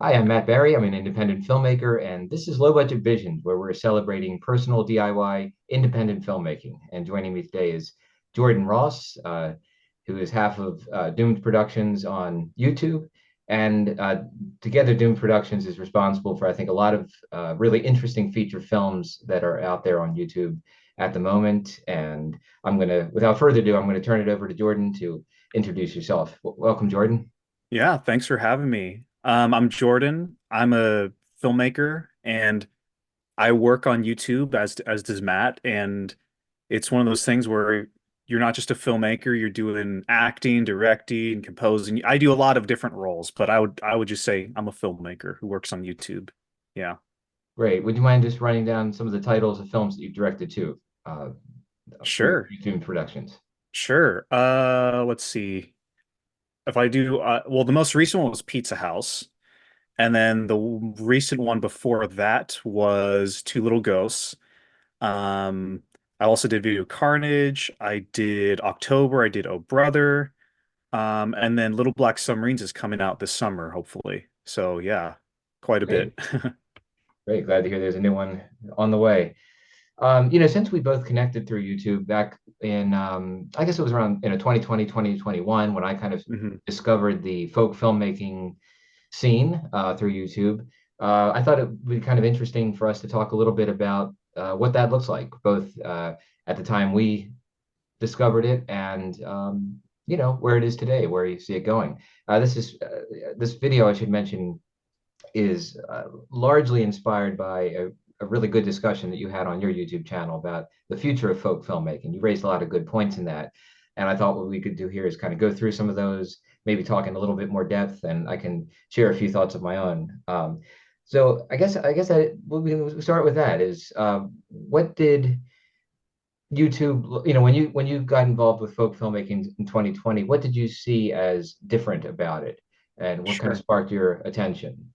Hi, I'm Matt Barry. I'm an independent filmmaker, and this is Low Budget Visions, where we're celebrating personal DIY independent filmmaking. And joining me today is Jordan Ros, who is half of Doomed Productions on YouTube. And together, Doomed Productions is responsible for, I think, a lot of really interesting feature films that are out there on YouTube at the moment. And without further ado, I'm going to turn it over to Jordan to introduce yourself. Welcome, Jordan. Yeah, thanks for having me. I'm Jordan. I'm a filmmaker and I work on YouTube as does Matt. And it's one of those things where you're not just a filmmaker, you're doing acting, directing, composing. I do a lot of different roles, but I would just say I'm a filmmaker who works on YouTube. Yeah. Great. Would you mind just running down some of the titles of films that you've directed to uh, through Sure. YouTube Productions? Sure. Let's see. If I do well, the most recent one was Pizza House. And then the recent one before that was Two Little Ghosts. Um, I also did Video Carnage. I did October. I did Oh Brother. And then Little Black Submarines is coming out this summer, hopefully. So yeah, quite a Great. bit. Great. Glad to hear there's a new one on the way. Since we both connected through YouTube back in, I guess it was around, 2020, 2021, when I kind of hmm discovered the folk filmmaking scene through YouTube. I thought it would be kind of interesting for us to talk a little bit about what that looks like, both at the time we discovered it and where it is today, where you see it going. This video I should mention is largely inspired by a really good discussion that you had on your YouTube channel about the future of folk filmmaking. You raised a lot of good points in that, and I thought what we could do here is kind of go through some of those, maybe talk in a little bit more depth, and I can share a few thoughts of my own. So we'll start with that. Is what did YouTube, when you got involved with folk filmmaking in 2020, what did you see as different about it, and what kind of Sure. sparked your attention?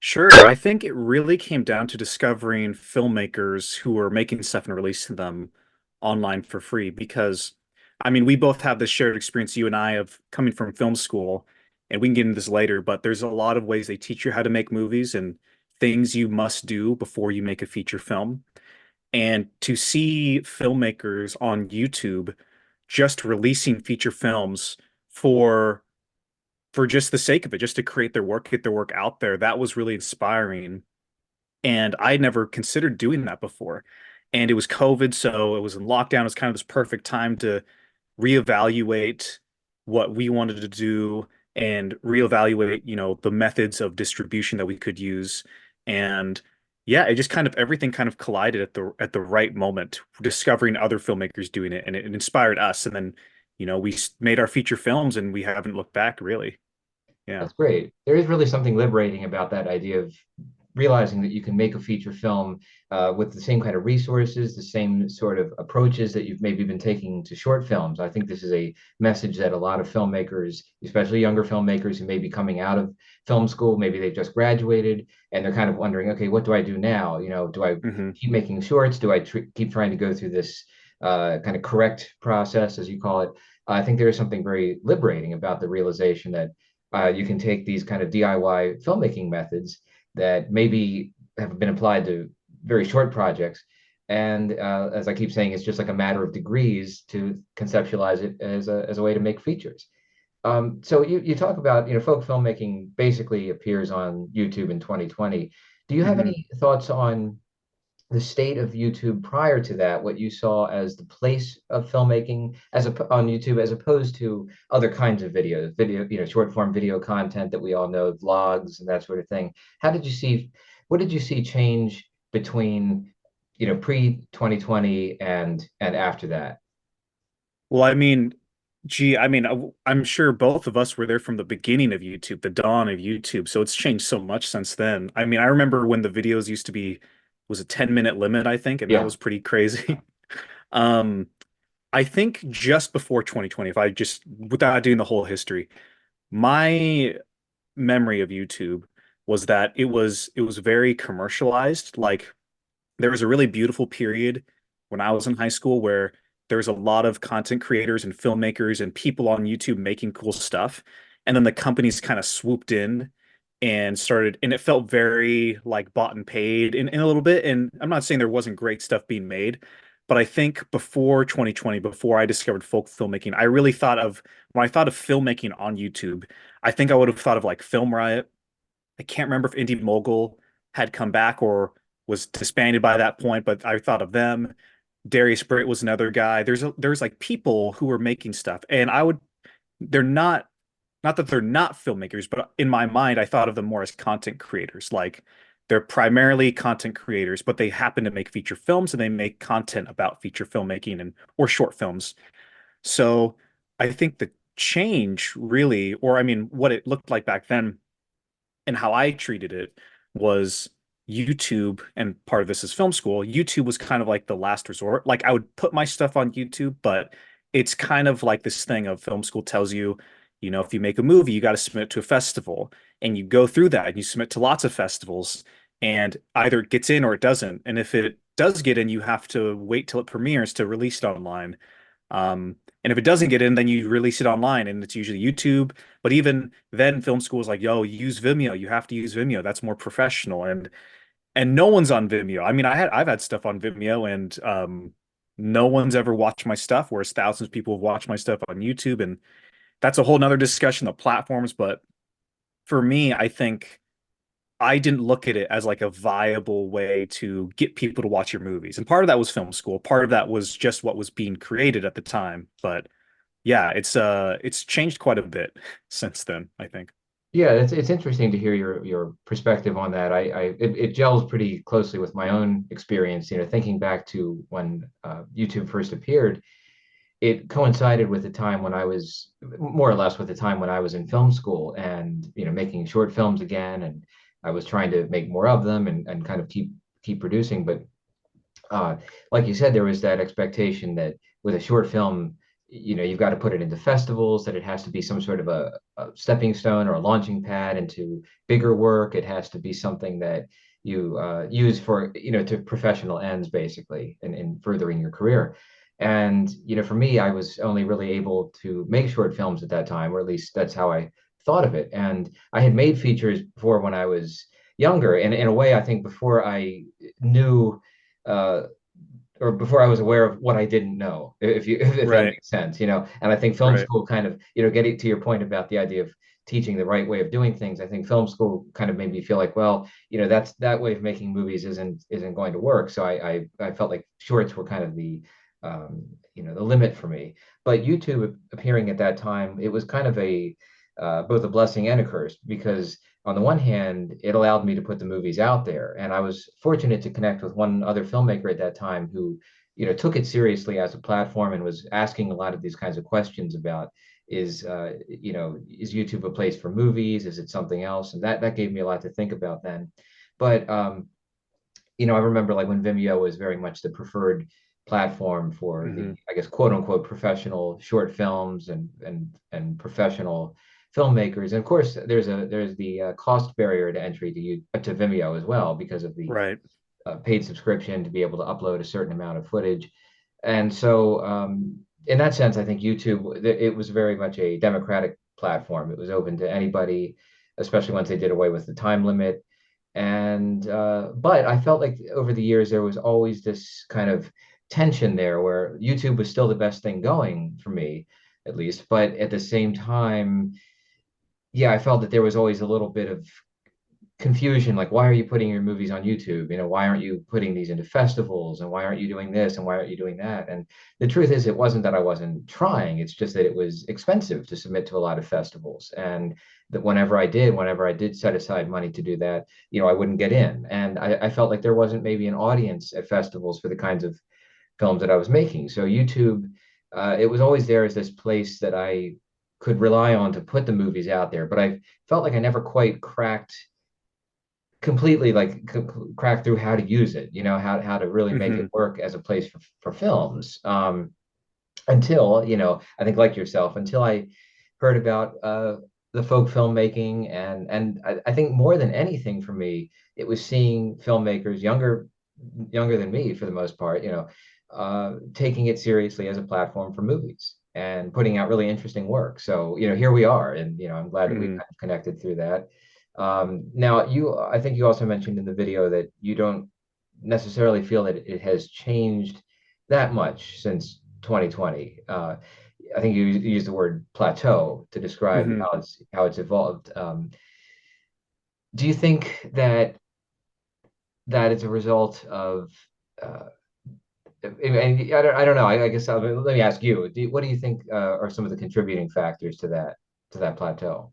Sure. I think it really came down to discovering filmmakers who were making stuff and releasing them online for free because I mean, we both have this shared experience, you and I, of coming from film school, and we can get into this later, but there's a lot of ways they teach you how to make movies and things you must do before you make a feature film. And to see filmmakers on YouTube just releasing feature films for for just the sake of it, just to create their work, get their work out there, that was really inspiring. And I never considered doing that before. And it was COVID, so it was in lockdown. It was kind of this perfect time to reevaluate what we wanted to do and reevaluate, the methods of distribution that we could use. And yeah, it just kind of everything kind of collided at the right moment, discovering other filmmakers doing it, and it inspired us. And then, we made our feature films, and we haven't looked back really. Yeah. That's great. There is really something liberating about that idea of realizing that you can make a feature film with the same kind of resources, the same sort of approaches that you've maybe been taking to short films. I think this is a message that a lot of filmmakers, especially younger filmmakers who may be coming out of film school, maybe they've just graduated and they're kind of wondering, okay, what do I do now? Do I hmm keep making shorts? Do I keep trying to go through this kind of correct process, as you call it? I think there is something very liberating about the realization that you can take these kind of DIY filmmaking methods that maybe have been applied to very short projects. And as I keep saying, it's just like a matter of degrees to conceptualize it as a way to make features. So you talk about, folk filmmaking basically appears on YouTube in 2020. Do you have hmm any thoughts on the state of YouTube prior to that, what you saw as the place of filmmaking on YouTube as opposed to other kinds of short form video content that we all know, vlogs and that sort of thing. How did you see, what did you see change between, pre 2020 and after that? Well, I mean, gee, I mean, I'm sure both of us were there from the beginning of YouTube, the dawn of YouTube. So it's changed so much since then. I mean, I remember when the videos used to be, was a 10-minute limit, I think, and that Yeah, was pretty crazy. Um, I think just before 2020, if I just, without doing the whole history, my memory of YouTube was that it was very commercialized. Like there was a really beautiful period when I was in high school where there was a lot of content creators and filmmakers and people on YouTube making cool stuff. And then the companies kind of swooped in and started, and it felt very like bought and paid in a little bit. And I'm not saying there wasn't great stuff being made, but I think before 2020, before I discovered folk filmmaking, I really thought of, when I thought of filmmaking on YouTube, I think I would have thought of like Film Riot. I can't remember if Indie Mogul had come back or was disbanded by that point, but I thought of them. Darius Britt was another guy. There's like people who were making stuff, and they're not that they're not filmmakers, but in my mind, I thought of them more as content creators. Like they're primarily content creators, but they happen to make feature films and they make content about feature filmmaking and or short films. So I think the change really, or I mean, what it looked like back then and how I treated it was YouTube, and part of this is film school. YouTube was kind of like the last resort. Like I would put my stuff on YouTube, but it's kind of like this thing of film school tells you, if you make a movie, you got to submit it to a festival, and you go through that and you submit to lots of festivals, and either it gets in or it doesn't. And if it does get in, you have to wait till it premieres to release it online. And if it doesn't get in, then you release it online, and it's usually YouTube. But even then, film school is like, yo, use Vimeo. You have to use Vimeo. That's more professional. And no one's on Vimeo. I mean, I've had stuff on Vimeo, and no one's ever watched my stuff, whereas thousands of people have watched my stuff on YouTube. And that's a whole nother discussion of platforms. But for me, I think I didn't look at it as like a viable way to get people to watch your movies. And part of that was film school. Part of that was just what was being created at the time. But yeah, it's changed quite a bit since then, I think. Yeah, it's interesting to hear your perspective on that. It gels pretty closely with my own experience. Thinking back to when YouTube first appeared, it coincided with the time when I was more or less with the time when I was in film school and making short films again, and I was trying to make more of them and kind of keep producing. But uh, like you said, there was that expectation that with a short film, you've got to put it into festivals, that it has to be some sort of a stepping stone or a launching pad into bigger work. It has to be something that you use for, to professional ends, basically, in furthering your career. And, for me, I was only really able to make short films at that time, or at least that's how I thought of it. And I had made features before when I was younger. And in a way, I think before I knew uh, or before I was aware of what I didn't know, if that Right, makes sense. And I think film right. school kind of, getting to your point about the idea of teaching the right way of doing things. I think film school kind of made me feel like, well, that way of making movies isn't going to work. So I felt like shorts were kind of um, the limit for me. But YouTube appearing at that time, it was kind of a both a blessing and a curse because on the one hand, it allowed me to put the movies out there. And I was fortunate to connect with one other filmmaker at that time who, took it seriously as a platform and was asking a lot of these kinds of questions about is YouTube a place for movies? Is it something else? And that gave me a lot to think about then. But I remember like when Vimeo was very much the preferred platform for the, Hmm. I guess, quote unquote, professional short films and professional filmmakers. And of course, there's the cost barrier to entry to Vimeo as well because of the Right. paid subscription to be able to upload a certain amount of footage. And so, in that sense, I think YouTube it was very much a democratic platform. It was open to anybody, especially once they did away with the time limit and but I felt like over the years there was always this kind of tension there where YouTube was still the best thing going for me, at least. But at the same time, yeah, I felt that there was always a little bit of confusion, like why are you putting your movies on YouTube? Why aren't you putting these into festivals? And why aren't you doing this? And why aren't you doing that? And the truth is, it wasn't that I wasn't trying. It's just that it was expensive to submit to a lot of festivals. And that whenever I did set aside money to do that, I wouldn't get in. And I felt like there wasn't maybe an audience at festivals for the kinds of films that I was making. So YouTube, it was always there as this place that I could rely on to put the movies out there. But I felt like I never quite cracked completely like crack through how to use it, how to really make it Hmm. work as a place for films. Until, I think like yourself, until I heard about the folk filmmaking and I think more than anything for me, it was seeing filmmakers younger than me for the most part, taking it seriously as a platform for movies and putting out really interesting work. So, here we are. And, I'm glad that we Hmm. kind of connected through that. Now, I think you also mentioned in the video that you don't necessarily feel that it has changed that much since 2020. I think you used the word plateau to describe Hmm. how it's evolved. Do you think that that is a result of uh, and I don't know. I guess let me ask you. What do you think are some of the contributing factors to that plateau?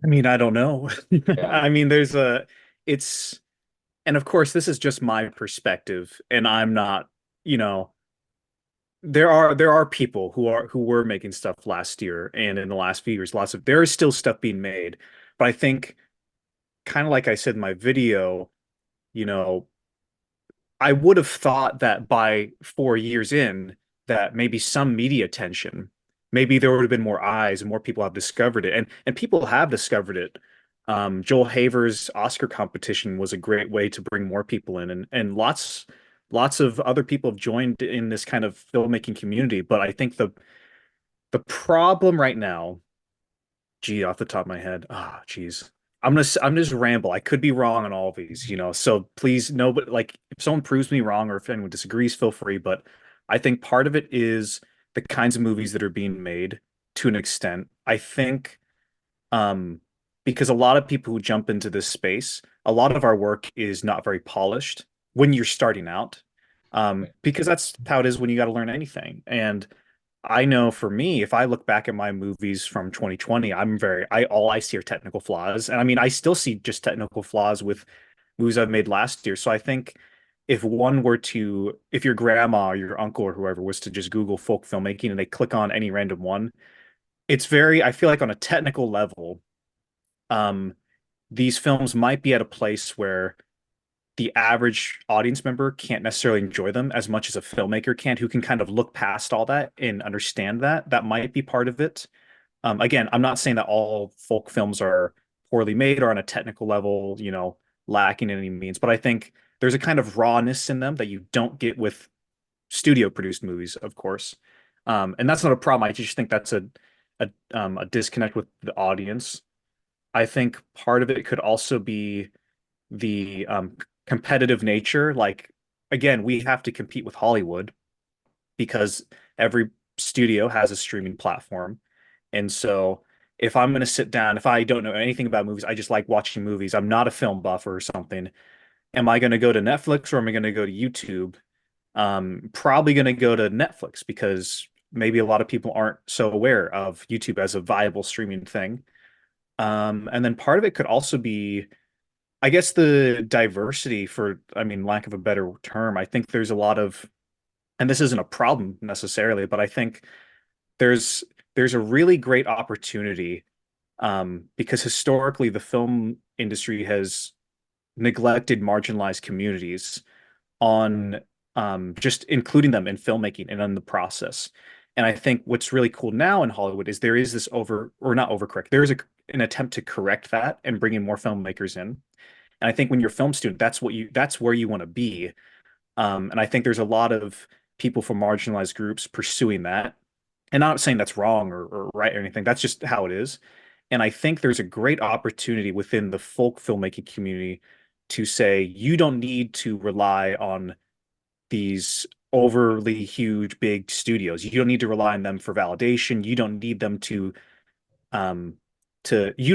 I mean, I don't know. Yeah, I mean, it's, and of course, this is just my perspective, and I'm not, you know, there are people who were making stuff last year and in the last few years, there is still stuff being made. But I think, kind of like I said in my video, you know, I would have thought that by 4 years in, that maybe some media attention, maybe there would have been more eyes and more people have discovered it, and people have discovered it. Joel Haver's Oscar competition was a great way to bring more people in, and lots of other people have joined in this kind of filmmaking community. But I think the problem right now, gee, off the top of my head, geez. I'm just ramble. I could be wrong on all of these, So please, no, but like if someone proves me wrong or if anyone disagrees, feel free. But I think part of it is the kinds of movies that are being made to an extent. I think um because a lot of people who jump into this space, a lot of our work is not very polished when you're starting out. Because that's how it is when you got to learn anything. And I know for me, if I look back at my movies from 2020, all I see are technical flaws. And I mean, I still see just technical flaws with movies I've made last year. So I think if your grandma or your uncle or whoever was to just Google folk filmmaking and they click on any random one, I feel like on a technical level, um, these films might be at a place where the average audience member can't necessarily enjoy them as much as a filmmaker can, who can kind of look past all that and understand that. That might be part of it. Again, I'm not saying that all folk films are poorly made or on a technical level, lacking in any means, but I think there's a kind of rawness in them that you don't get with studio produced movies, of course. And that's not a problem. I just think that's a disconnect with the audience. I think part of it could also be the competitive nature. Like, again, we have to compete with Hollywood because every studio has a streaming platform. And so if I'm going to sit down, if I don't know anything about movies, I just like watching movies, I'm not a film buff or something. Am I going to go to Netflix or am I going to go to YouTube? Probably going to go to Netflix because maybe a lot of people aren't so aware of YouTube as a viable streaming thing. And then part of it could also be, I guess, the diversity, I mean, lack of a better term. I think there's a lot of, and this isn't a problem necessarily, but I think there's there's a really great opportunity, because historically the film industry has neglected marginalized communities on, just including them in filmmaking and in the process. And I think what's really cool now in Hollywood is there is this or not overcorrect. There is an attempt to correct that and bring in more filmmakers in. And I think when you're a film student, that's where you want to be. And I think there's a lot of people from marginalized groups pursuing that. And I'm not saying that's wrong or right or anything. That's just how it is. And I think there's a great opportunity within the folk filmmaking community to say you don't need to rely on these overly huge, big studios. You don't need to rely on them for validation. Um, you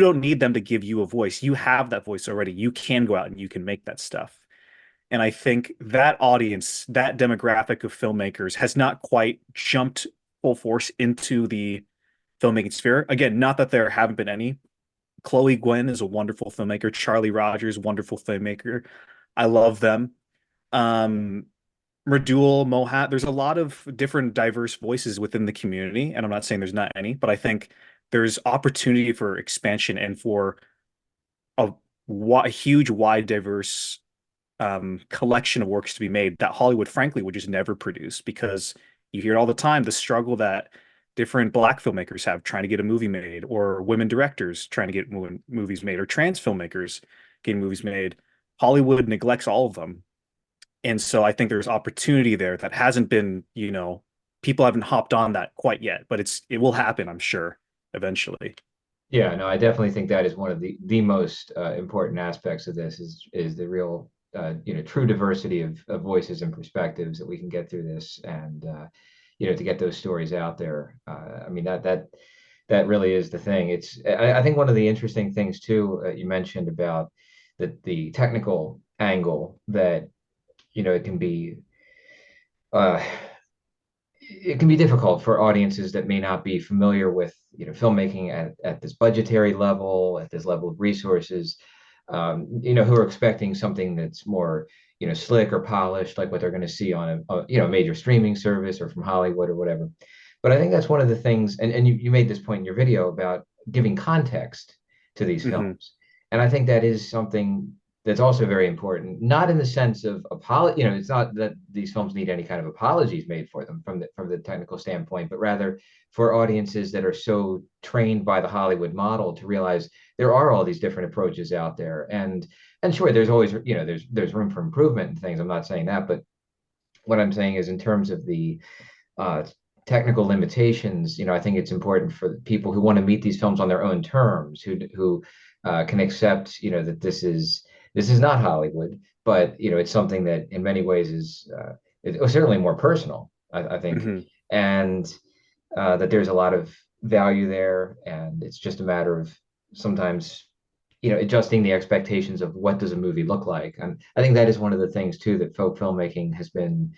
don't need them to give you a voice. You have that voice already. You can go out and you can make that stuff. And I think that audience, that demographic of filmmakers has not quite jumped full force into the filmmaking sphere. Again, not that there haven't been any. Chloe Gwen is a wonderful filmmaker. Charlie Rogers, wonderful filmmaker. I love them. Um, Radul, Mohat, there's a lot of different diverse voices within the community. And I'm not saying there's not any, but I think there's opportunity for expansion and for a, huge, wide, diverse collection of works to be made that Hollywood, frankly, would just never produce because you hear it all the time, the struggle that different black filmmakers have trying to get a movie made, or women directors trying to get movies made, or trans filmmakers getting movies made. Hollywood neglects all of them. And so I think there's opportunity there that hasn't been, people haven't hopped on that quite yet, but it will happen, I'm sure, eventually. Yeah, no, I definitely think that is one of the most important aspects of this is the real true diversity of voices and perspectives that we can get through this, and to get those stories out there. I mean that really is the thing. I think one of the interesting things too, you mentioned about the technical angle, that it can be uh, it can be difficult for audiences that may not be familiar with filmmaking at this budgetary level, at this level of resources, who are expecting something that's more slick or polished, like what they're going to see on a major streaming service or from Hollywood or whatever. But I think that's one of the things, and you made this point in your video about giving context to these Hmm. films, and I think that is something that's also very important, not in the sense of apology. It's not that these films need any kind of apologies made for them from the technical standpoint, but rather for audiences that are so trained by the Hollywood model to realize there are all these different approaches out there. And sure, there's always, there's room for improvement and things. I'm not saying that, but what I'm saying is, in terms of the uh, technical limitations, I think it's important for people who want to meet these films on their own terms, who can accept, that this is not Hollywood, but it's something that in many ways is certainly more personal, I think, Hmm. and that there's a lot of value there, and it's just a matter of sometimes adjusting the expectations of what does a movie look like. And I think that is one of the things too that folk filmmaking has been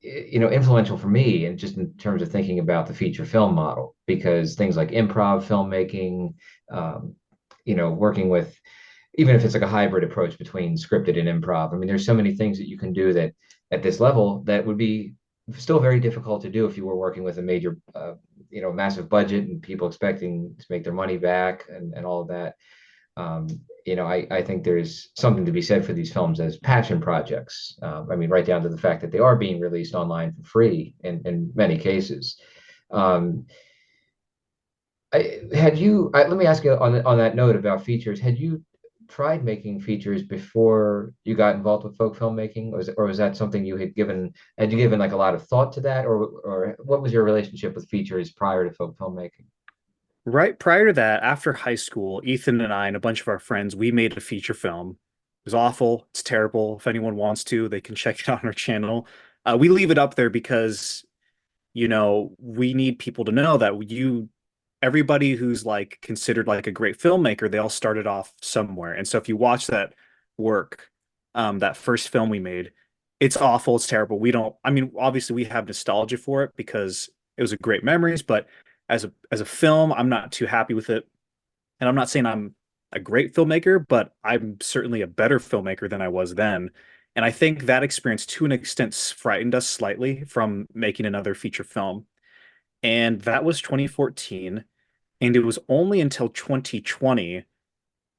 influential for me, and just in terms of thinking about the feature film model, because things like improv filmmaking, um, working with, even if it's like a hybrid approach between scripted and improv. I mean, there's so many things that you can do that at this level that would be still very difficult to do if you were working with a major massive budget and people expecting to make their money back, and all of that. um, I think there's something to be said for these films as passion projects. I mean, right down to the fact that they are being released online for free in many cases. Um, let me ask you on that note about features. Had you tried making features before you got involved with folk filmmaking, or was that something had you given like a lot of thought to that, or what was your relationship with features prior to folk filmmaking? Right prior to that, after high school, Ethan and I and a bunch of our friends, we made a feature film. It was awful. It's terrible. If anyone wants to, they can check it out on our channel. We leave it up there because, we need people to know that everybody who's like considered like a great filmmaker, they all started off somewhere. And so if you watch that work, that first film we made, it's awful, it's terrible. I mean, obviously we have nostalgia for it because it was a great memories, but as a film, I'm not too happy with it. And I'm not saying I'm a great filmmaker, but I'm certainly a better filmmaker than I was then. And I think that experience to an extent frightened us slightly from making another feature film. And that was 2014. And it was only until 2020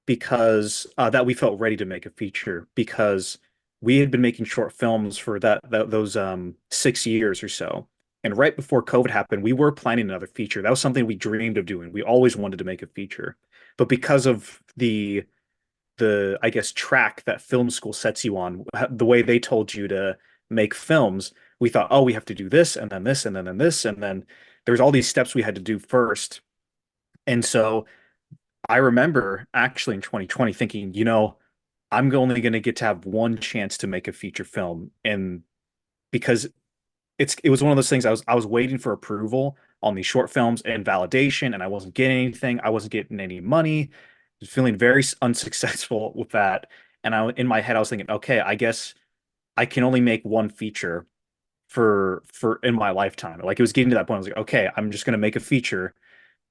because that we felt ready to make a feature because we had been making short films for those 6 years or so. And right before COVID happened, we were planning another feature. That was something we dreamed of doing. We always wanted to make a feature. But because of the I guess track that film school sets you on, the way they told you to make films, we thought, oh, we have to do this and then this and then this and then there's all these steps we had to do first. And so I remember actually in 2020 thinking, I'm only going to get to have one chance to make a feature film, and because it was one of those things I was waiting for approval on these short films and validation, and I wasn't getting anything. I wasn't getting any money. I was feeling very unsuccessful with that, and in my head I was thinking, okay, I guess I can only make one feature for in my lifetime. Like it was getting to that point. I was like, okay, I'm just going to make a feature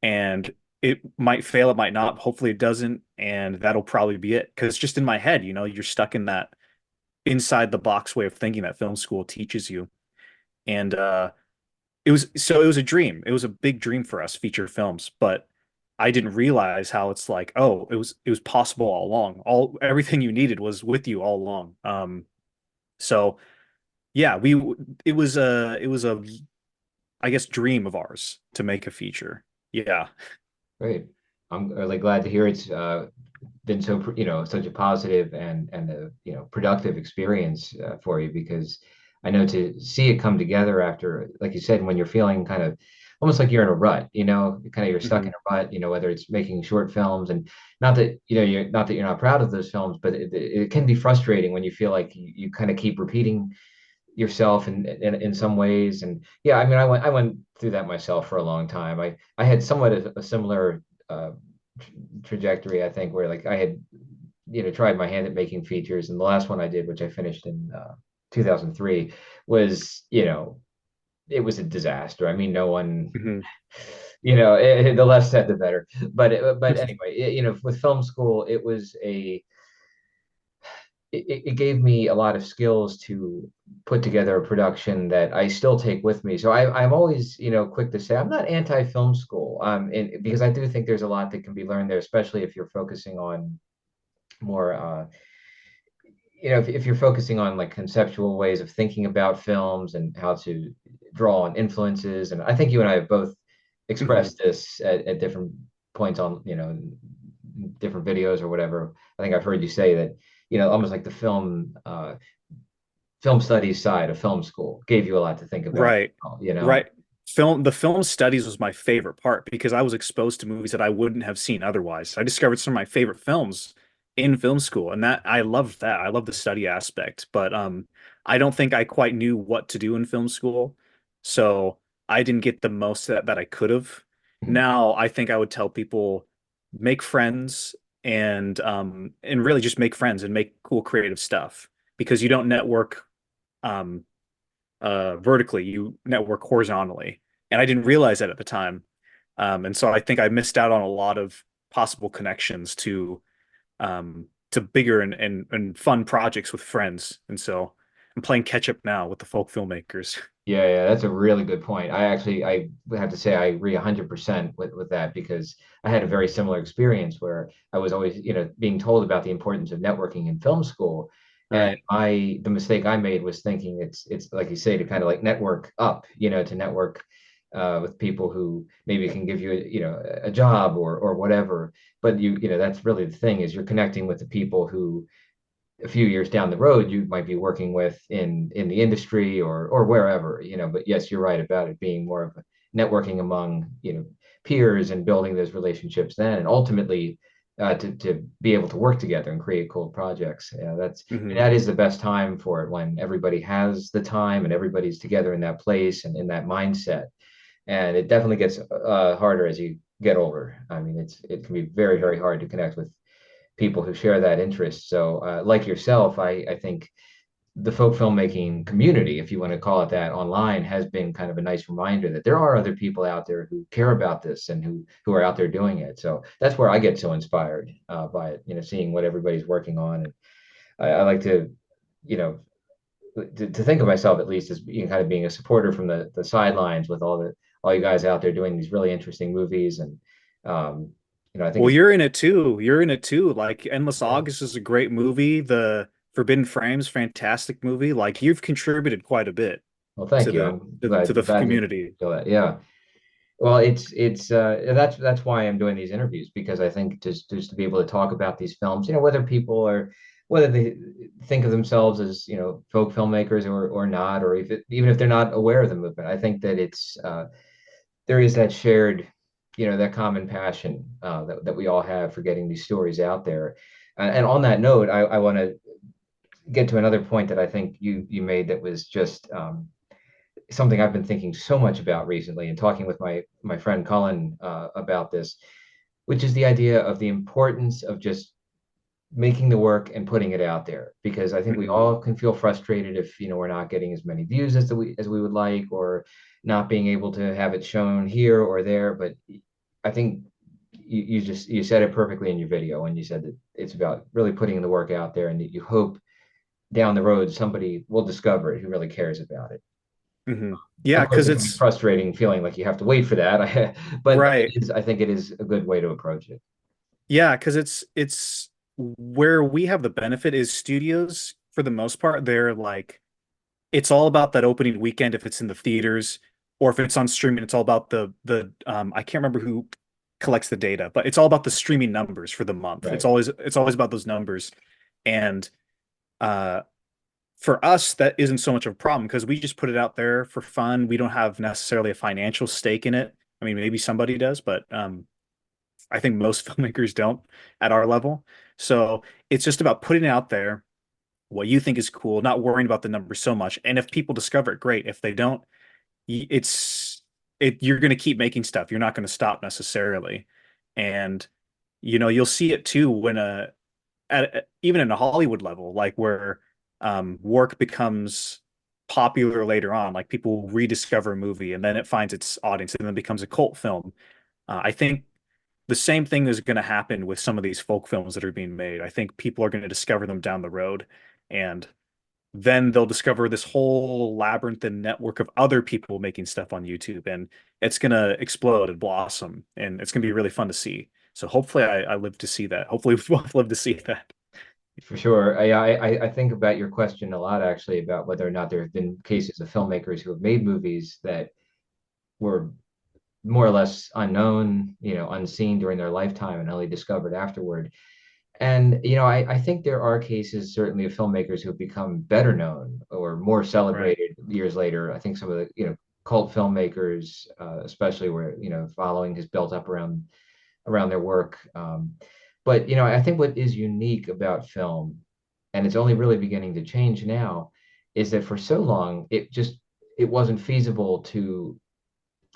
and it might fail, it might not. Hopefully it doesn't, and that'll probably be it. Because just in my head, you're stuck in that inside the box way of thinking that film school teaches you. And it was a dream. It was a big dream for us, feature films, but I didn't realize how it's like, oh, it was possible all along. Everything you needed was with you all along. So yeah, it was a I guess dream of ours to make a feature. Yeah. Great. I'm really glad to hear it's been so such a positive and a productive experience for you, because I know to see it come together after, like you said, when you're feeling kind of almost like you're in a rut, kind of you're stuck in Hmm. a rut, whether it's making short films. And not that, you're not proud of those films, but it can be frustrating when you feel like you kind of keep repeating yourself in some ways. And yeah, I mean, I went through that myself for a long time. I had somewhat a similar trajectory, I think, where like I had, tried my hand at making features, and the last one I did, which I finished in 2003, was, it was a disaster. I mean, no one, Hmm. the less said, the better. But anyway, with film school, it gave me a lot of skills to put together a production that I still take with me. So I'm always, quick to say I'm not anti-film school, and because I do think there's a lot that can be learned there, especially if you're focusing on more, if you're focusing on like conceptual ways of thinking about films and how to draw on influences. And I think you and I have both Hmm. expressed this at different points on, different videos or whatever. I think I've heard you say that, almost like the film studies side of film school gave you a lot to think about, Right. you know. Right. The film studies was my favorite part because I was exposed to movies that I wouldn't have seen otherwise. I discovered some of my favorite films in film school, and that I loved that. I love the study aspect, but I don't think I quite knew what to do in film school. So I didn't get the most that I could have. Now I think I would tell people make friends and really just make friends and make cool creative stuff because you don't network um vertically, you network horizontally. And I didn't realize that at the time. And so I think I missed out on a lot of possible connections to bigger and fun projects with friends. And so I'm playing catch up now with the folk filmmakers. Yeah, yeah, that's a really good point. I have to say I agree 100% with that, because I had a very similar experience where I was always, being told about the importance of networking in film school. And Right. the mistake I made was thinking it's like you say, to kind of like network up, to network with people who maybe can give you a job or whatever. But that's really the thing, is you're connecting with the people who a few years down the road you might be working with in the industry or wherever. But yes, you're right about it being more of a networking among, peers, and building those relationships then, and ultimately to be able to work together and create cool projects. Yeah, Hmm. that is the best time for it, when everybody has the time and everybody's together in that place and in that mindset. And it definitely gets harder as you get older. I mean, it can be very, very hard to connect with people who share that interest. So, like yourself, I think the folk filmmaking community, if you want to call it that, online, has been kind of a nice reminder that there are other people out there who care about this and who are out there doing it. So that's where I get so inspired by it, seeing what everybody's working on. And I like to, you know, to think of myself at least as kind of being a supporter from the sidelines, with all you guys out there doing these really interesting movies. And um, I think Well, it's you're in it too. You're in it too. Like Endless yeah. August is a great movie. The Forbidden Frames, fantastic movie. Like you've contributed quite a bit Well, to thank you. the I'm to the glad to community. feel that. Yeah. Well, it's that's why I'm doing these interviews, because I think just to be able to talk about these films, whether they think of themselves as, folk filmmakers or not, or even if they're not aware of the movement. I think that there is that shared, that common passion that we all have for getting these stories out there. And on that note, I want to get to another point that I think you made, that was just something I've been thinking so much about recently, and talking with my friend Colin about this, which is the idea of the importance of just making the work and putting it out there. Because I think we Hmm. all can feel frustrated if, we're not getting as many views as we would like, or not being able to have it shown here or there. But I think you said it perfectly in your video when you said that it's about really putting the work out there, and that you hope down the road somebody will discover it who really cares about it. Hmm. Yeah, Of course, because it can be it's frustrating feeling like you have to wait for that. But right. I think it is a good way to approach it. Yeah, because it's where we have the benefit is studios for the most part. They're like it's all about that opening weekend if it's in the theaters or if it's on streaming. It's all about the I can't remember who collects the data, but it's all about the streaming numbers for the month. Right. It's always about those numbers. And uh for us, that isn't so much of a problem because we just put it out there for fun. We don't have necessarily a financial stake in it. I mean, maybe somebody does, but I think most filmmakers don't at our level. So it's just about putting it out there, what you think is cool, not worrying about the numbers so much. And if people discover it, great. If they don't, it's you're going to keep making stuff. You're not going to stop necessarily. And you'll see it too when even in a Hollywood level, like where work becomes popular later on, like people rediscover a movie and then it finds its audience and then becomes a cult film. I think the same thing is going to happen with some of these folk films that are being made. I think people are going to discover them down the road, and then they'll discover this whole labyrinth and network of other people making stuff on YouTube, and it's going to explode and blossom, and it's going to be really fun to see. So hopefully I live to see that. Hopefully we both live to see that. For sure. I think about your question a lot, actually, about whether or not there have been cases of filmmakers who have made movies that were more or less unknown, unseen during their lifetime and only discovered afterward. And, I think there are cases, certainly, of filmmakers who have become better known or more Right. celebrated years later. I think some of the, cult filmmakers, especially where, following has built up around their work. But I think what is unique about film, and it's only really beginning to change now, is that for so long it wasn't feasible to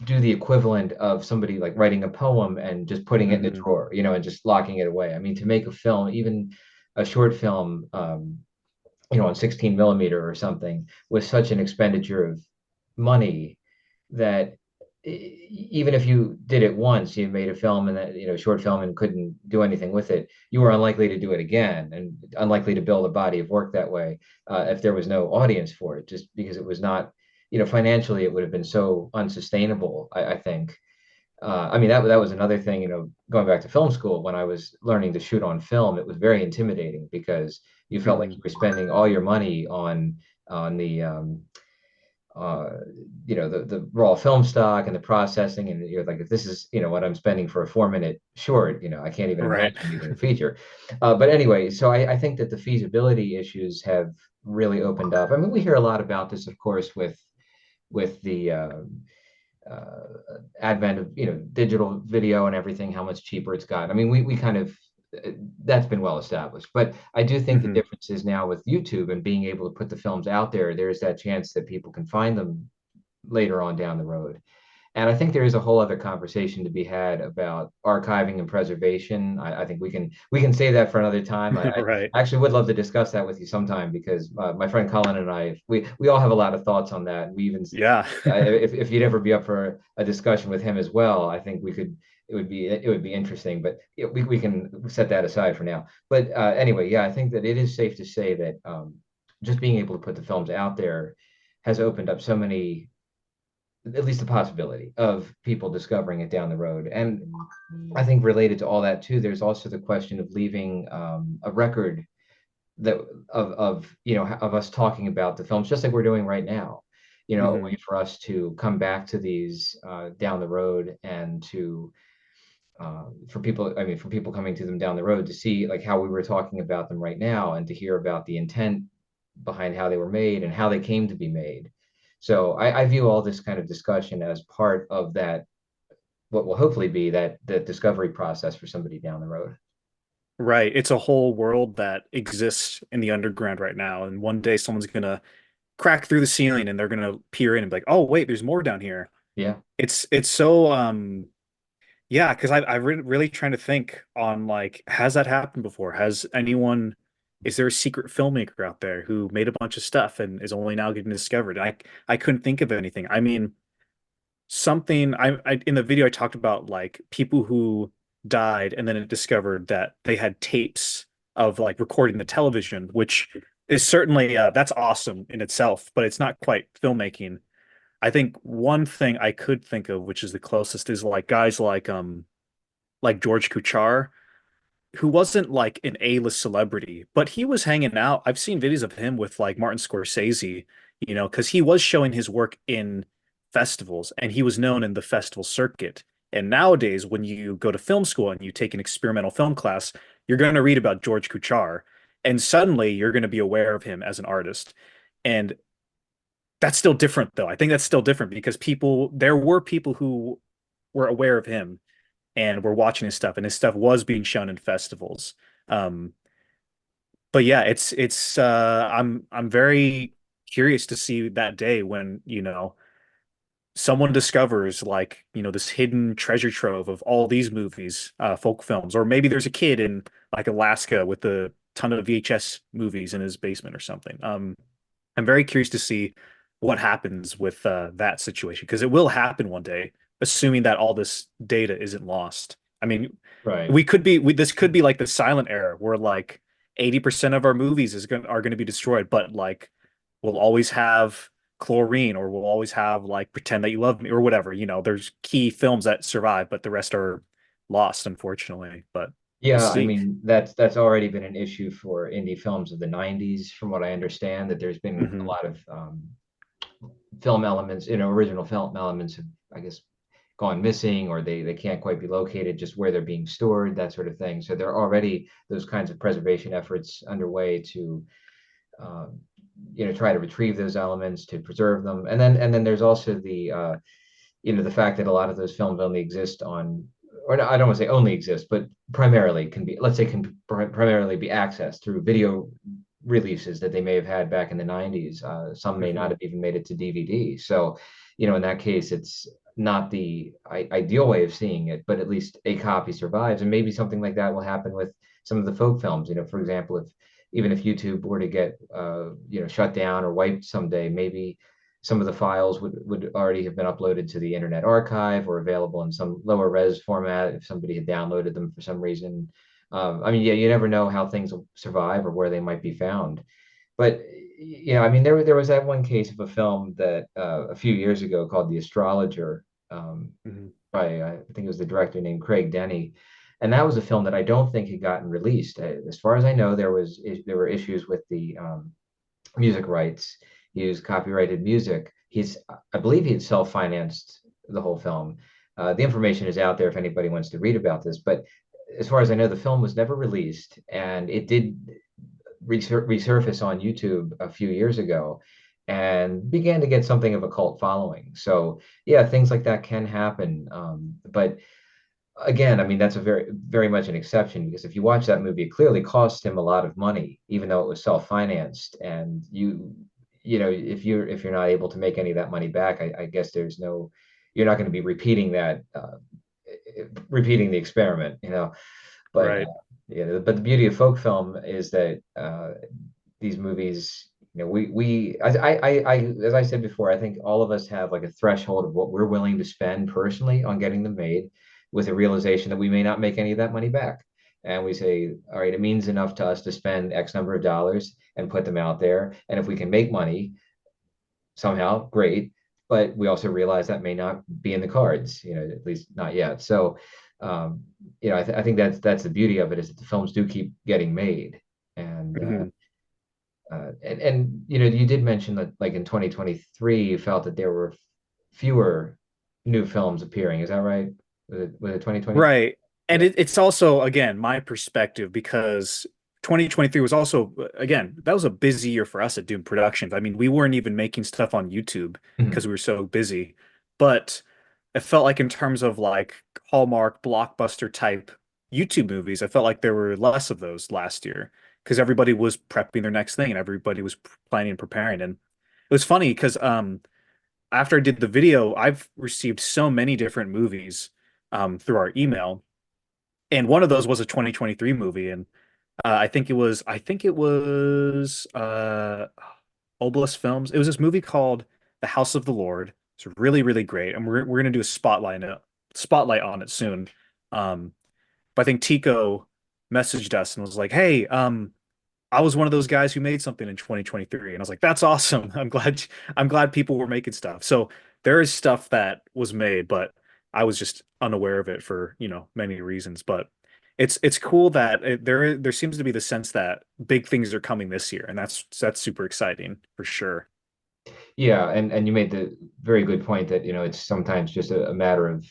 do the equivalent of somebody like writing a poem and just putting it in a Hmm. drawer, and just locking it away. I mean, to make a film, even a short film, on 16 millimeter or something, was such an expenditure of money that even if you did it once, you made a film and that, short film, and couldn't do anything with it, you were unlikely to do it again and unlikely to build a body of work that way, if there was no audience for it, just because it was not, financially, it would have been so unsustainable, I think. I mean, that was another thing, going back to film school, when I was learning to shoot on film, it was very intimidating because you felt like Hmm. you were spending all your money on the uh, the raw film stock and the processing, and you're like, if this is, what I'm spending for a 4 minute short, I can't even Right. imagine making a feature. But anyway, so I think that the feasibility issues have really opened up. I mean, we hear a lot about this, of course, with the uh, advent of, digital video and everything, how much cheaper it's gotten. I mean, we kind of, that's been well established. But I do think the Hmm. difference is now with YouTube and being able to put the films out there, there's that chance that people can find them later on down the road. And I think there is a whole other conversation to be had about archiving and preservation. I think we can save that for another time. Right. I actually would love to discuss that with you sometime, because my friend Colin and I, we all have a lot of thoughts on that. We even, Yeah. if you'd ever be up for a discussion with him as well, I think we could. It would be interesting, but we can set that aside for now. But anyway, yeah, I think that it is safe to say that, just being able to put the films out there has opened up so many, at least the possibility of people discovering it down the road. And I think related to all that too, there's also the question of leaving, a record that of of us talking about the films, just like we're doing right now. A way Hmm. for us to come back to these, down the road, and to, for people, I mean, for people coming to them down the road to see like how we were talking about them right now, and to hear about the intent behind how they were made and how they came to be made. So I view all this kind of discussion as part of that, what will hopefully be that discovery process for somebody down the road. Right. It's a whole world that exists in the underground right now, and one day someone's gonna crack through the ceiling and they're gonna peer in and be like, "Oh, wait, there's more down here." Yeah. It's so yeah, because I've really trying to think on like, has that happened before? Is there a secret filmmaker out there who made a bunch of stuff and is only now getting discovered? I couldn't think of anything. I mean, something I in the video I talked about like people who died and then it discovered that they had tapes of like recording the television, which is certainly that's awesome in itself, but it's not quite filmmaking. I think one thing I could think of, which is the closest, is like guys like George Kuchar, who wasn't like an A-list celebrity, but he was hanging out. I've seen videos of him with like Martin Scorsese, because he was showing his work in festivals and he was known in the festival circuit. And nowadays, when you go to film school and you take an experimental film class, you're going to read about George Kuchar, and suddenly you're going to be aware of him as an artist. And that's still different though. I think that's still different because there were people who were aware of him and were watching his stuff, and his stuff was being shown in festivals. Um, but yeah, I'm very curious to see that day when, someone discovers like, this hidden treasure trove of all these movies, folk films, or maybe there's a kid in like Alaska with a ton of VHS movies in his basement or something. I'm very curious to see what happens with that situation because it will happen one day, assuming that all this data isn't lost. I mean, Right. this could be like the silent era where like 80% of our movies are going to be destroyed, but like we'll always have chlorine or we'll always have like Pretend That You Love Me or whatever. There's key films that survive, but the rest are lost, unfortunately. But we'll Yeah, I see. mean that's already been an issue for indie films of the 90s, from what I understand, that there's been a Hmm. lot of film elements, original film elements have, I guess, gone missing, or they can't quite be located just where they're being stored, that sort of thing. So there are already those kinds of preservation efforts underway to um, try to retrieve those elements, to preserve them. And then there's also the fact that a lot of those films only exist on, or I don't want to say only exist, but primarily can be, let's say, can primarily be accessed through video releases that they may have had back in the 90s. Some may not Hmm. have even made it to DVD. So, in that case, it's not the ideal way of seeing it, but at least a copy survives. And maybe something like that will happen with some of the folk films. For example, if even if YouTube were to get shut down or wiped someday, maybe some of the files would already have been uploaded to the Internet Archive or available in some lower res format if somebody had downloaded them for some reason. I mean, yeah, you never know how things will survive or where they might be found. But I mean, there was that one case of a film that a few years ago called The Astrologer, um, Hmm. by I think it was the director named Craig Denny, and that was a film that I don't think had gotten released. As far as I know, there were issues with the music rights. He used copyrighted music. I believe he had self-financed the whole film. The information is out there if anybody wants to read about this. But as far as I know, the film was never released, and it did resurface on YouTube a few years ago, and began to get something of a cult following. So yeah, things like that can happen. But again, I mean, that's a very much an exception, because if you watch that movie, it clearly cost him a lot of money, even though it was self-financed. And if you're not able to make any of that money back, I guess you're not going to be repeating the experiment, But Right. but the beauty of folk film is that these movies, as I said before, I think all of us have like a threshold of what we're willing to spend personally on getting them made, with a realization that we may not make any of that money back. And we say, all right, it means enough to us to spend X number of dollars and put them out there. And if we can make money somehow, great. But we also realize that may not be in the cards, at least not yet. So, I think that's the beauty of it, is that the films do keep getting made. And Hmm. you did mention that, like, in 2023, you felt that there were fewer new films appearing. Is that right? Was it 2023? Right. And Yeah. it's also, again, my perspective because 2023 was also, again, that was a busy year for us at Doom Productions. I mean, we weren't even making stuff on YouTube because Mhm. we were so busy. But it felt like in terms of like Hallmark blockbuster type YouTube movies, I felt like there were less of those last year because everybody was prepping their next thing and everybody was planning and preparing. And it was funny because after I did the video, I've received so many different movies through our email, and one of those was a 2023 movie, and I think it was Obelisk Films. It was this movie called The House of the Lord. It's really really great, and we're gonna do a spotlight on it soon. Um, but I think Tico messaged us and was like, "Hey, I was one of those guys who made something in 2023." And I was like, that's awesome. I'm glad people were making stuff. So there is stuff that was made, but I was just unaware of it for, many reasons. But it's cool that there seems to be the sense that big things are coming this year, and that's super exciting for sure. Yeah, and you made the very good point that it's sometimes just a matter of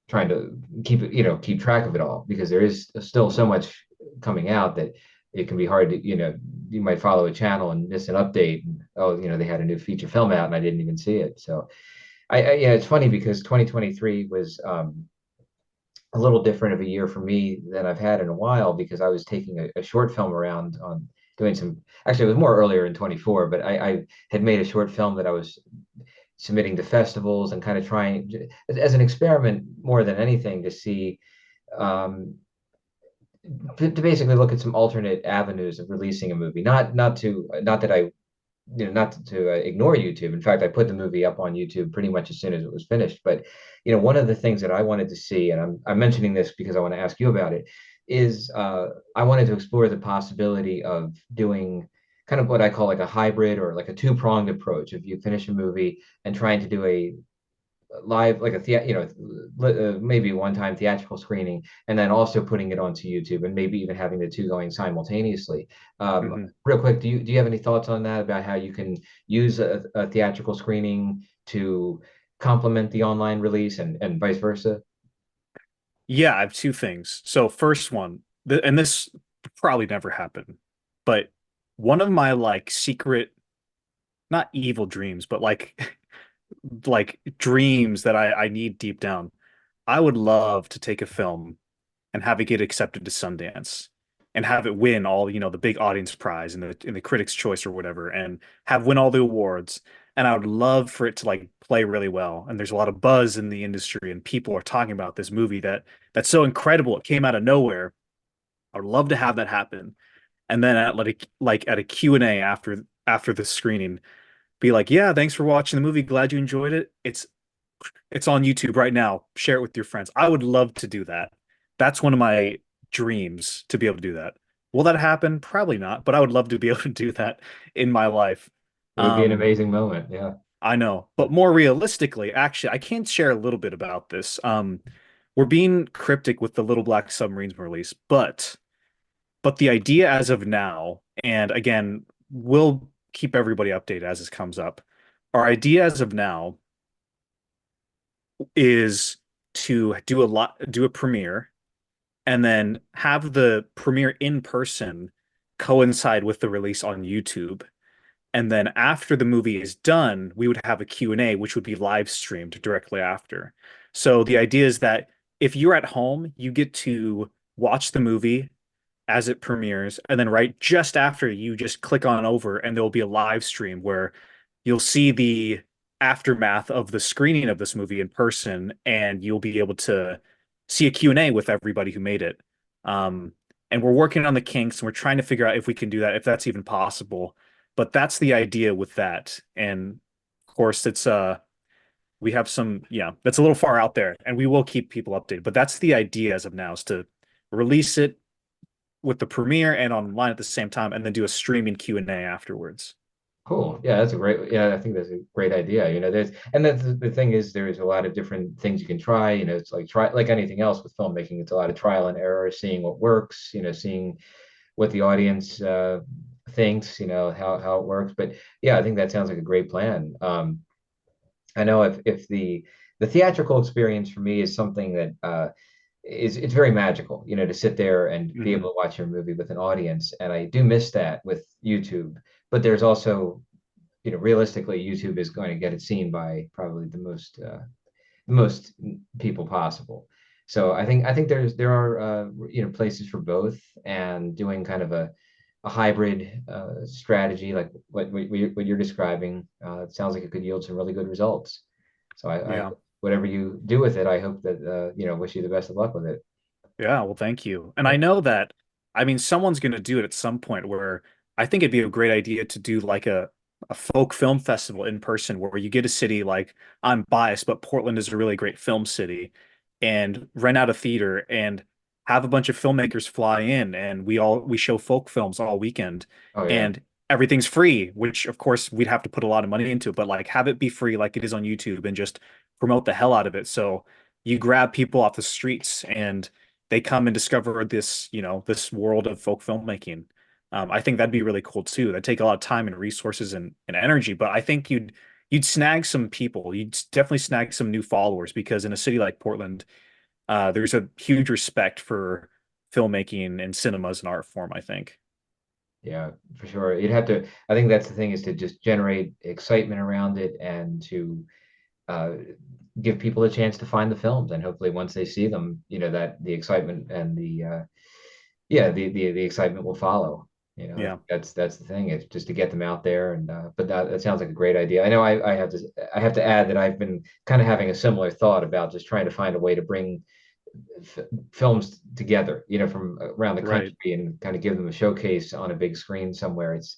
trying to keep track of it all, because there is still so much coming out that it can be hard to, you might follow a channel and miss an update. And, oh, they had a new feature film out and I didn't even see it. So yeah, it's funny because 2023 was a little different of a year for me than I've had in a while because I was taking a short film around on doing some, actually, it was more earlier in 24, but I had made a short film that I was submitting to festivals and kind of trying as an experiment more than anything to see um, to basically look at some alternate avenues of releasing a movie. Not that I not to ignore YouTube. In fact, I put the movie up on YouTube pretty much as soon as it was finished. But one of the things that I wanted to see, and I'm mentioning this because I want to ask you about it, is I wanted to explore the possibility of doing kind of what I call like a hybrid or like a two-pronged approach. If you finish a movie and trying to do a live like a maybe one time theatrical screening and then also putting it onto YouTube and maybe even having the two going simultaneously. Mhm. Real quick, do you have any thoughts on that about how you can use a theatrical screening to complement the online release and vice versa? Yeah, I have two things. So first one, and this probably never happened, but one of my like secret, not evil dreams, but like like dreams that I need deep down. I would love to take a film and have it get accepted to Sundance and have it win all, the big audience prize and the Critics' Choice or whatever, and have win all the awards. And I would love for it to like play really well. And there's a lot of buzz in the industry, and people are talking about this movie that's so incredible. It came out of nowhere. I would love to have that happen. And then at like at a Q&A after the screening, be like, yeah, thanks for watching the movie. Glad you enjoyed it. It's on YouTube right now. Share it with your friends. I would love to do that. That's one of my dreams to be able to do that. Will that happen? Probably not, but I would love to be able to do that in my life. It would be an Um, amazing moment. Yeah. I know, but more realistically, actually, I can share a little bit about this. We're being cryptic with the Little Black Submarines release, but the idea as of now, and again, we'll keep everybody updated as this comes up. Our idea as of now is to do a premiere and then have the premiere in person coincide with the release on YouTube. And then after the movie is done, we would have a Q&A, which would be live streamed directly after. So the idea is that if you're at home, you get to watch the movie as it premieres, and then right just after you just click on over and there will be a live stream where you'll see the aftermath of the screening of this movie in person and you'll be able to see a Q&A with everybody who made it. Um, and we're working on the kinks and we're trying to figure out if we can do that, if that's even possible. But that's the idea with that. And of course, we have some, yeah, that's a little far out there and we will keep people updated. But that's the idea as of now is to release it with the premiere and online at the same time, and then do a streaming Q&A afterwards. Cool. Yeah, I think that's a great idea. And that's the thing is there's a lot of different things you can try. It's like anything else with filmmaking, it's a lot of trial and error, seeing what works, seeing what the audience thinks, how it works. But yeah, I think that sounds like a great plan. I know if the theatrical experience for me is something that it's very magical, to sit there and be Hmm. able to watch your movie with an audience. And I do miss that with YouTube. But there's also, realistically, YouTube is going to get it seen by probably the most people possible. So I think there are places for both, and doing kind of a hybrid strategy like what you're describing. It sounds like it could yield some really good results. So I Yeah. whatever you do with it, I hope that wish you the best of luck with it. Yeah, well, thank you. And I Yeah. know that, I mean, someone's going to do it at some point where I think it'd be a great idea to do like a folk film festival in person where you get a city like, I'm biased, but Portland is a really great film city, and rent out a theater and have a bunch of filmmakers fly in and we show folk films all weekend Oh yeah. and everything's free, which of course we'd have to put a lot of money into, but like have it be free like it is on YouTube and just promote the hell out of it. So you grab people off the streets and they come and discover this world of folk filmmaking. I think that'd be really cool too. That'd take a lot of time and resources and energy, but I think you'd snag some people. You'd definitely snag some new followers because in a city like Portland, there's a huge respect for filmmaking and cinema as an art form, I think. Yeah, for sure. You'd have to, I think that's the thing, is to just generate excitement around it and to uh, give people a chance to find the films. And hopefully once they see them, that the excitement and the excitement will follow. I think Yeah. that's the thing. It's just to get them out there. And but that sounds like a great idea. I know I have to add that I've been kind of having a similar thought about just trying to find a way to bring f films together, from around the Right. country and kind of give them a showcase on a big screen somewhere. It's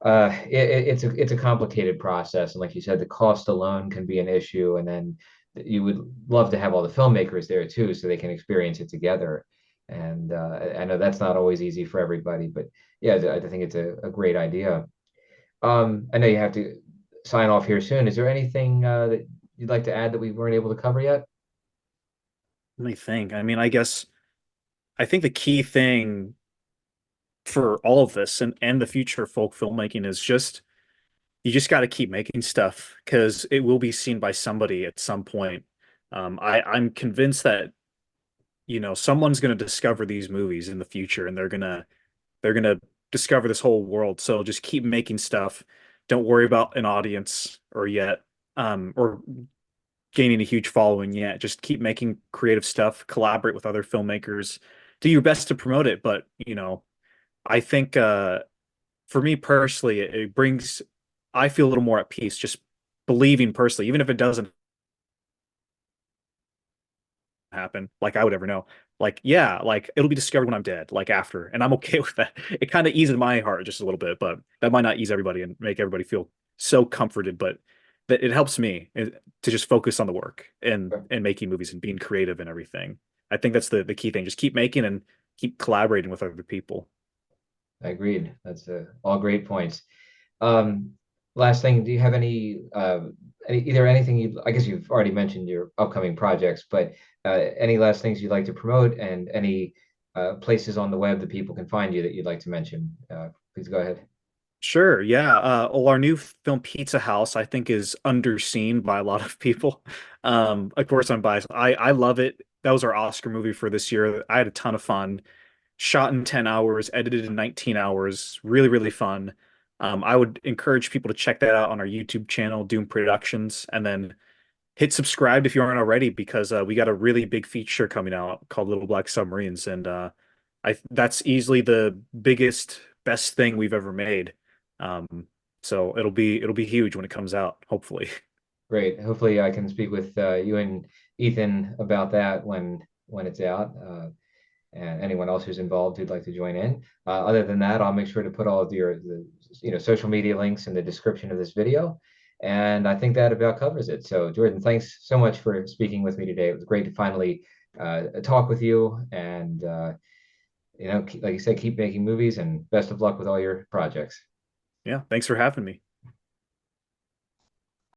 a complicated process, and like you said, the cost alone can be an issue, and then you would love to have all the filmmakers there too, so they can experience it together. And I know that's not always easy for everybody, but yeah, I think it's a great idea. I know you have to sign off here soon. Is there anything that you'd like to add that we weren't able to cover yet? Let me think. I mean, I guess I think the key thing for all of this and the future of folk filmmaking is just you just got to keep making stuff because it will be seen by somebody at some point. I'm convinced that someone's going to discover these movies in the future, and they're gonna discover this whole world. So just keep making stuff. Don't worry about an audience or gaining a huge following yet. Just keep making creative stuff. Collaborate with other filmmakers. Do your best to promote it, but I think for me personally, it brings I feel a little more at peace just believing personally, even if it doesn't happen, like I would ever know. Like, yeah, like it'll be discovered when I'm dead, like after, and I'm okay with that. It kind of eases my heart just a little bit, but that might not ease everybody and make everybody feel so comforted, but that it helps me to just focus on the work and making movies and being creative and everything. I think that's the key thing. Just keep making and keep collaborating with other people. I agreed. That's all great points. Um, Last thing, do you have either anything I guess you've already mentioned your upcoming projects, but any last things you'd like to promote and any places on the web that people can find you that you'd like to mention? Please go ahead. Sure, yeah. Well, our new film Pizza House, I think, is underseen by a lot of people. Of course, I'm biased. I love it. That was our Oscar movie for this year. I had a ton of fun. Shot in 10 hours, edited in 19 hours. Really, really fun. I would encourage people to check that out on our YouTube channel, Doom Productions, and then hit subscribe if you aren't already because we got a really big feature coming out called Little Black Submarines, and I that's easily the biggest, best thing we've ever made. Um, so it'll be huge when it comes out, hopefully. Great. Hopefully, I can speak with you and Ethan about that when it's out. And anyone else who's involved who'd like to join in. Other than that, I'll make sure to put all of the social media links in the description of this video. And I think that about covers it. So Jordan, thanks so much for speaking with me today. It was great to finally talk with you. And like you said, keep making movies and best of luck with all your projects. Yeah, thanks for having me.